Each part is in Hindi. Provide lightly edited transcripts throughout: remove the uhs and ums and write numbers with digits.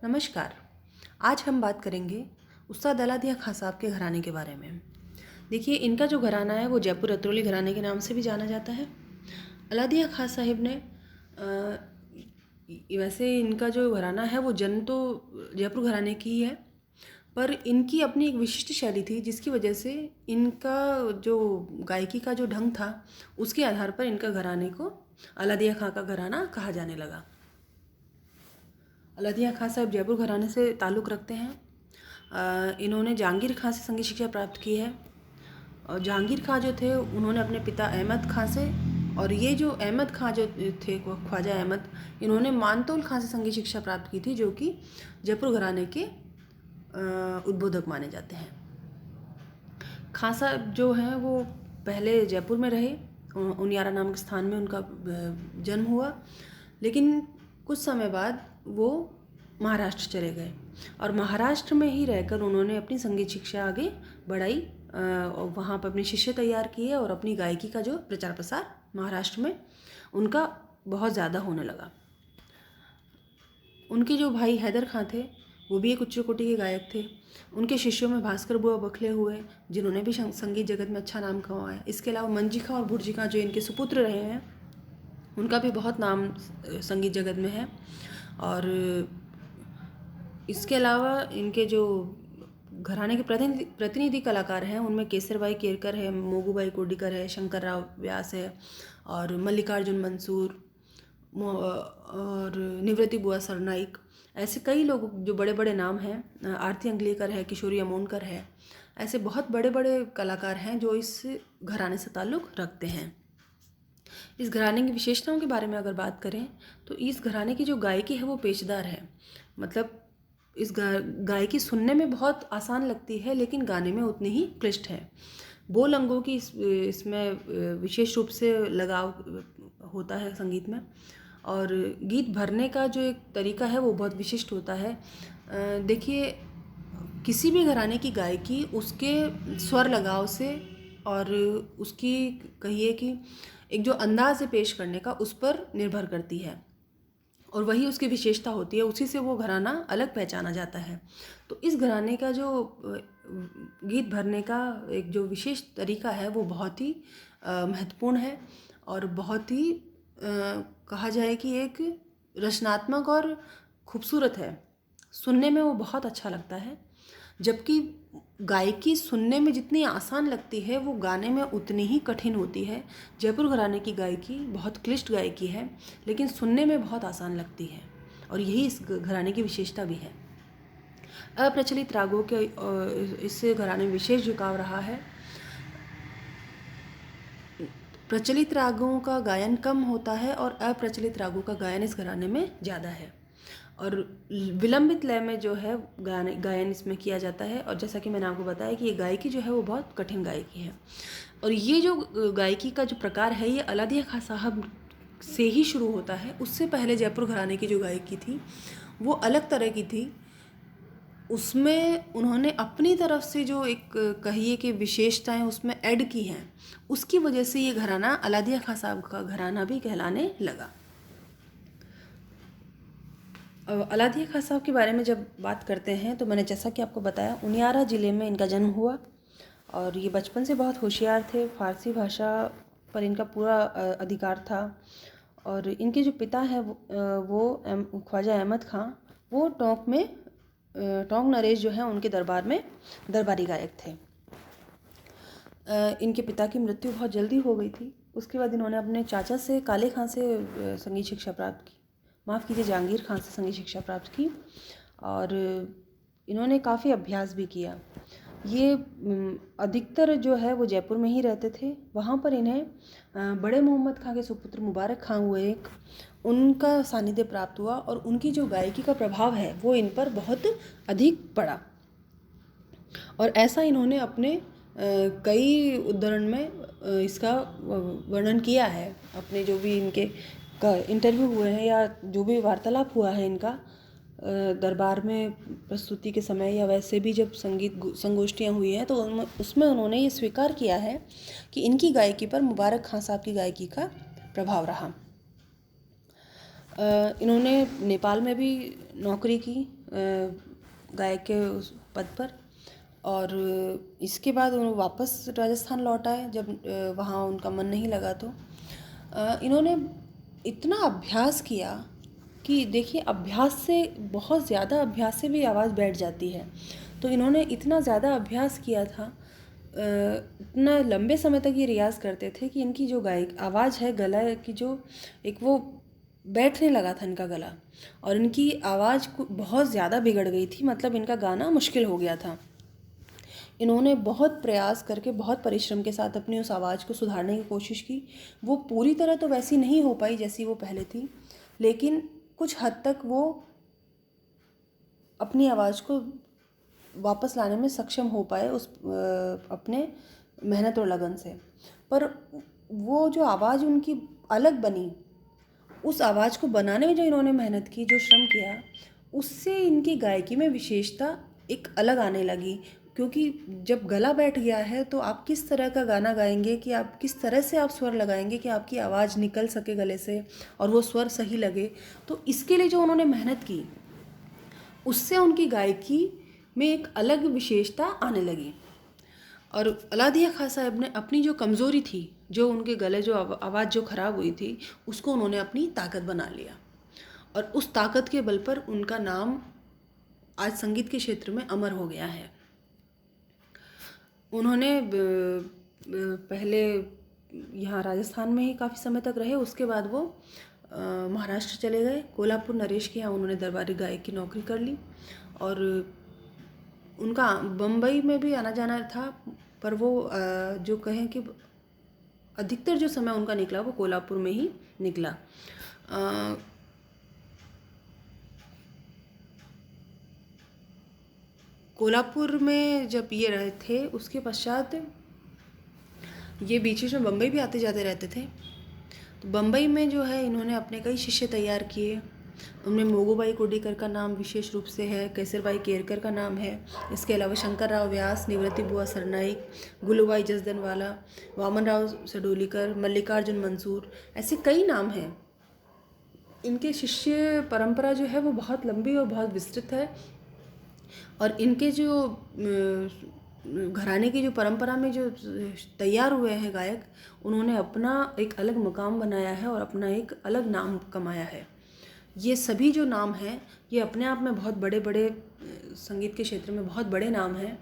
नमस्कार। आज हम बात करेंगे उस्ताद अलादिया खां साहब के घराने के बारे में। देखिए, इनका जो घराना है वो जयपुर अतरौली घराने के नाम से भी जाना जाता है। अलादिया खां साहिब ने वैसे इनका जो घराना है वो जन्म तो जयपुर घराने की ही है, पर इनकी अपनी एक विशिष्ट शैली थी जिसकी वजह से इनका जो गायकी का जो ढंग था उसके आधार पर इनका घराने को अलादिया खां का घराना कहा जाने लगा। अलादिया खां साहब जयपुर घराने से ताल्लुक़ रखते हैं। इन्होंने जहांगीर खां से संगीत शिक्षा प्राप्त की है। और जहांगीर खां जो थे उन्होंने अपने पिता अहमद खां से, और ये जो अहमद खां जो थे ख्वाजा अहमद, इन्होंने मानतोल खां से संगीत शिक्षा प्राप्त की थी, जो कि जयपुर घराने के उद्बोधक माने जाते हैं। खां साहब जो हैं वो पहले जयपुर में रहे, उनियारा नाम के स्थान में उनका जन्म हुआ, लेकिन कुछ समय बाद वो महाराष्ट्र चले गए और महाराष्ट्र में ही रहकर उन्होंने अपनी संगीत शिक्षा आगे बढ़ाई। वहाँ पर अपने शिष्य तैयार किए और अपनी गायकी का जो प्रचार प्रसार महाराष्ट्र में उनका बहुत ज़्यादा होने लगा। उनके जो भाई हैदर खां थे वो भी एक उच्च कोटि के गायक थे। उनके शिष्यों में भास्कर बुआ बखले हुए, जिन्होंने भी संगीत जगत में अच्छा नाम कमाया। इसके अलावा मंजी खां और भुर्जी खां जो इनके सुपुत्र रहे हैं, उनका भी बहुत नाम संगीत जगत में है। और इसके अलावा इनके जो घराने के प्रतिनिधि कलाकार हैं उनमें केसरबाई केरकर है, मोगूबाई कोडिकर है, शंकरराव व्यास है, और मल्लिकार्जुन मंसूर और निवृत्ति बुआ सरनाइक। ऐसे कई लोग जो बड़े बड़े नाम हैं, आरती अंगलेकर है, किशोरी अमोनकर है, ऐसे बहुत बड़े बड़े कलाकार हैं जो इस घराने से ताल्लुक़ रखते हैं। इस घराने की विशेषताओं के बारे में अगर बात करें तो इस घराने की जो गायकी है वो पेचदार है। मतलब इस गायकी सुनने में बहुत आसान लगती है लेकिन गाने में उतनी ही क्लिष्ट है। बोल अंगों की इसमें विशेष रूप से लगाव होता है संगीत में, और गीत भरने का जो एक तरीका है वो बहुत विशिष्ट होता है। देखिए, किसी भी घराने की गायकी उसके स्वर लगाव से और उसकी कहिए कि एक जो अंदाज है पेश करने का, उस पर निर्भर करती है, और वही उसकी विशेषता होती है। उसी से वो घराना अलग पहचाना जाता है। तो इस घराने का जो गीत भरने का एक जो विशेष तरीका है वो बहुत ही महत्वपूर्ण है, और बहुत ही कहा जाए कि एक रचनात्मक और खूबसूरत है। सुनने में वो बहुत अच्छा लगता है, जबकि गायकी सुनने में जितनी आसान लगती है वो गाने में उतनी ही कठिन होती है। जयपुर घराने की गायकी बहुत क्लिष्ट गायकी है लेकिन सुनने में बहुत आसान लगती है, और यही इस घराने की विशेषता भी है। अप्रचलित रागों के इस घराने में विशेष झुकाव रहा है। प्रचलित रागों का गायन कम होता है और अप्रचलित रागों का गायन इस घराने में ज़्यादा है, और विलंबित लय में जो है गायन इसमें किया जाता है। और जैसा कि मैंने आपको बताया कि ये गायकी जो है वो बहुत कठिन गायकी है, और ये जो गायकी का जो प्रकार है ये अलादिया खां साहब से ही शुरू होता है। उससे पहले जयपुर घराने की जो गायकी थी वो अलग तरह की थी। उसमें उन्होंने अपनी तरफ से जो एक कहिए कि विशेषताएं उसमें ऐड की हैं, उसकी वजह से ये घराना अलादिया खां साहब का घराना भी कहलाने लगा। अलादिया खां साहब के बारे में जब बात करते हैं तो मैंने जैसा कि आपको बताया, उनियारा ज़िले में इनका जन्म हुआ, और ये बचपन से बहुत होशियार थे। फारसी भाषा पर इनका पूरा अधिकार था, और इनके जो पिता हैं वो ख्वाजा अहमद खां, वो टोंक नरेश जो है उनके दरबार में दरबारी गायक थे। इनके पिता की मृत्यु बहुत जल्दी हो गई थी। उसके बाद इन्होंने अपने चाचा से, काले खां से संगीत शिक्षा प्राप्त की, माफ़ कीजिए जहांगीर खां से संगीत शिक्षा प्राप्त की, और इन्होंने काफ़ी अभ्यास भी किया। ये अधिकतर जो है वो जयपुर में ही रहते थे। वहाँ पर इन्हें बड़े मोहम्मद खां के सुपुत्र मुबारक खां हुए एक, उनका सानिध्य प्राप्त हुआ, और उनकी जो गायकी का प्रभाव है वो इन पर बहुत अधिक पड़ा। और ऐसा इन्होंने अपने कई उद्धरण में इसका वर्णन किया है। अपने जो भी इनके इंटरव्यू हुए हैं या जो भी वार्तालाप हुआ है इनका दरबार में प्रस्तुति के समय, या वैसे भी जब संगीत संगोष्ठियाँ हुई हैं, तो उसमें उन्होंने ये स्वीकार किया है कि इनकी गायकी पर मुबारक खां साहब की गायकी का प्रभाव रहा। इन्होंने नेपाल में भी नौकरी की, गायक के उस पद पर। और इसके बाद वो वापस राजस्थान लौट आए जब वहाँ उनका मन नहीं लगा। तो इन्होंने इतना अभ्यास किया कि देखिए, अभ्यास से, बहुत ज़्यादा अभ्यास से भी आवाज़ बैठ जाती है। तो इन्होंने इतना ज़्यादा अभ्यास किया था, इतना लंबे समय तक ये रियाज़ करते थे कि इनकी जो गायक आवाज़ है, गला की जो एक वो बैठने लगा था इनका गला, और इनकी आवाज़ बहुत ज़्यादा बिगड़ गई थी, मतलब इनका गाना मुश्किल हो गया था। इन्होंने बहुत प्रयास करके, बहुत परिश्रम के साथ अपनी उस आवाज़ को सुधारने की कोशिश की। वो पूरी तरह तो वैसी नहीं हो पाई जैसी वो पहले थी, लेकिन कुछ हद तक वो अपनी आवाज़ को वापस लाने में सक्षम हो पाए उस अपने मेहनत और लगन से। पर वो जो आवाज़ उनकी अलग बनी, उस आवाज़ को बनाने में जो इन्होंने मेहनत की, जो श्रम किया, उससे इनकी गायकी में विशेषता एक अलग आने लगी। क्योंकि जब गला बैठ गया है तो आप किस तरह का गाना गाएंगे, कि आप किस तरह से आप स्वर लगाएंगे कि आपकी आवाज़ निकल सके गले से और वो स्वर सही लगे। तो इसके लिए जो उन्होंने मेहनत की, उससे उनकी गायकी में एक अलग विशेषता आने लगी। और अलादिया खां साहब ने अपनी जो कमज़ोरी थी, जो उनके गले जो आवाज़ जो ख़राब हुई थी, उसको उन्होंने अपनी ताकत बना लिया, और उस ताकत के बल पर उनका नाम आज संगीत के क्षेत्र में अमर हो गया है। उन्होंने पहले यहाँ राजस्थान में ही काफ़ी समय तक रहे, उसके बाद वो महाराष्ट्र चले गए। कोल्हापुर नरेश के यहाँ उन्होंने दरबारी गायक की नौकरी कर ली, और उनका बम्बई में भी आना जाना था, पर वो जो कहें कि अधिकतर जो समय उनका निकला वो कोल्हापुर में ही निकला। कोल्हापुर में जब ये रहे थे, उसके पश्चात ये बीच में बम्बई भी आते जाते रहते थे। तो बम्बई में जो है, इन्होंने अपने कई शिष्य तैयार किए। उनमें मोगूबाई कुर्डीकर का नाम विशेष रूप से है, केसरबाई केरकर का नाम है। इसके अलावा शंकरराव व्यास, निवृत्ति बुआ सरनाईक, गुलूबाई जसदनवाला, वामनराव सडोलीकर, मल्लिकार्जुन मंसूर, ऐसे कई नाम हैं। इनके शिष्य परंपरा जो है वो बहुत लंबी और बहुत विस्तृत है। और इनके जो घराने की जो परंपरा में जो तैयार हुए हैं गायक, उन्होंने अपना एक अलग मुकाम बनाया है और अपना एक अलग नाम कमाया है। ये सभी जो नाम हैं, ये अपने आप में बहुत बड़े बड़े संगीत के क्षेत्र में बहुत बड़े नाम हैं,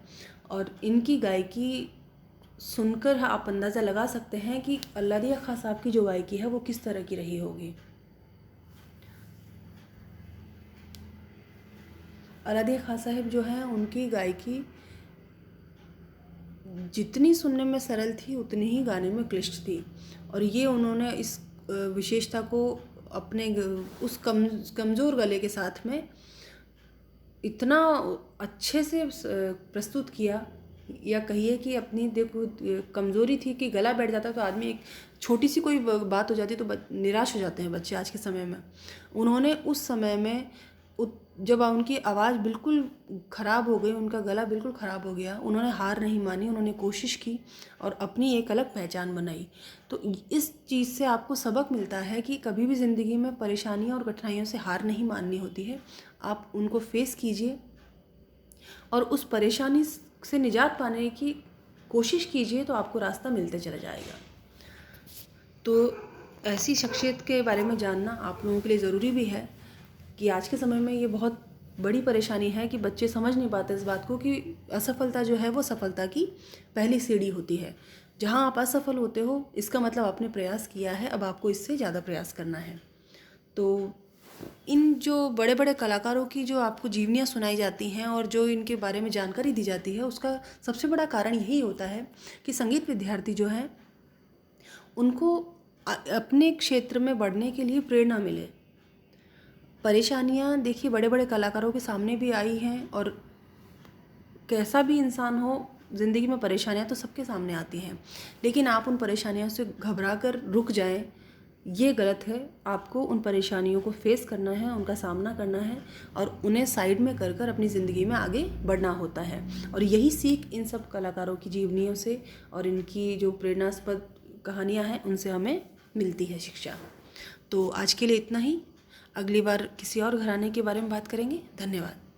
और इनकी गायकी सुनकर आप अंदाज़ा लगा सकते हैं कि अल्लादिया खां साहब की जो गायकी है वो किस तरह की रही होगी। अलादिया खां साहब जो हैं, उनकी गायकी जितनी सुनने में सरल थी, उतनी ही गाने में क्लिष्ट थी। और ये उन्होंने इस विशेषता को अपने उस कमज़ोर गले के साथ में इतना अच्छे से प्रस्तुत किया, या कहिए कि अपनी देखो कमज़ोरी थी कि गला बैठ जाता तो आदमी, एक छोटी सी कोई बात हो जाती तो निराश हो जाते हैं बच्चे आज के समय में। उन्होंने उस समय में जब उनकी आवाज़ बिल्कुल ख़राब हो गई, उनका गला बिल्कुल ख़राब हो गया, उन्होंने हार नहीं मानी, उन्होंने कोशिश की और अपनी एक अलग पहचान बनाई। तो इस चीज़ से आपको सबक मिलता है कि कभी भी ज़िंदगी में परेशानियों और कठिनाइयों से हार नहीं माननी होती है। आप उनको फेस कीजिए और उस परेशानी से निजात पाने की कोशिश कीजिए, तो आपको रास्ता मिलते चला जाएगा। तो ऐसी शख्सियत के बारे में जानना आप लोगों के लिए ज़रूरी भी है कि आज के समय में ये बहुत बड़ी परेशानी है कि बच्चे समझ नहीं पाते इस बात को कि असफलता जो है वो सफलता की पहली सीढ़ी होती है। जहाँ आप असफल होते हो, इसका मतलब आपने प्रयास किया है, अब आपको इससे ज़्यादा प्रयास करना है। तो इन जो बड़े बड़े कलाकारों की जो आपको जीवनियाँ सुनाई जाती हैं और जो इनके बारे में जानकारी दी जाती है, उसका सबसे बड़ा कारण यही होता है कि संगीत विद्यार्थी जो हैं, उनको अपने क्षेत्र में बढ़ने के लिए प्रेरणा मिले। परेशानियाँ देखिए बड़े बड़े कलाकारों के सामने भी आई हैं, और कैसा भी इंसान हो, ज़िंदगी में परेशानियाँ तो सबके सामने आती हैं, लेकिन आप उन परेशानियों से घबरा कर रुक जाएं, ये गलत है। आपको उन परेशानियों को फेस करना है, उनका सामना करना है और उन्हें साइड में कर कर अपनी ज़िंदगी में आगे बढ़ना होता है। और यही सीख इन सब कलाकारों की जीवनियों से और इनकी जो प्रेरणास्पद कहानियाँ हैं, उनसे हमें मिलती है शिक्षा। तो आज के लिए इतना ही। अगली बार किसी और घराने के बारे में बात करेंगे। धन्यवाद।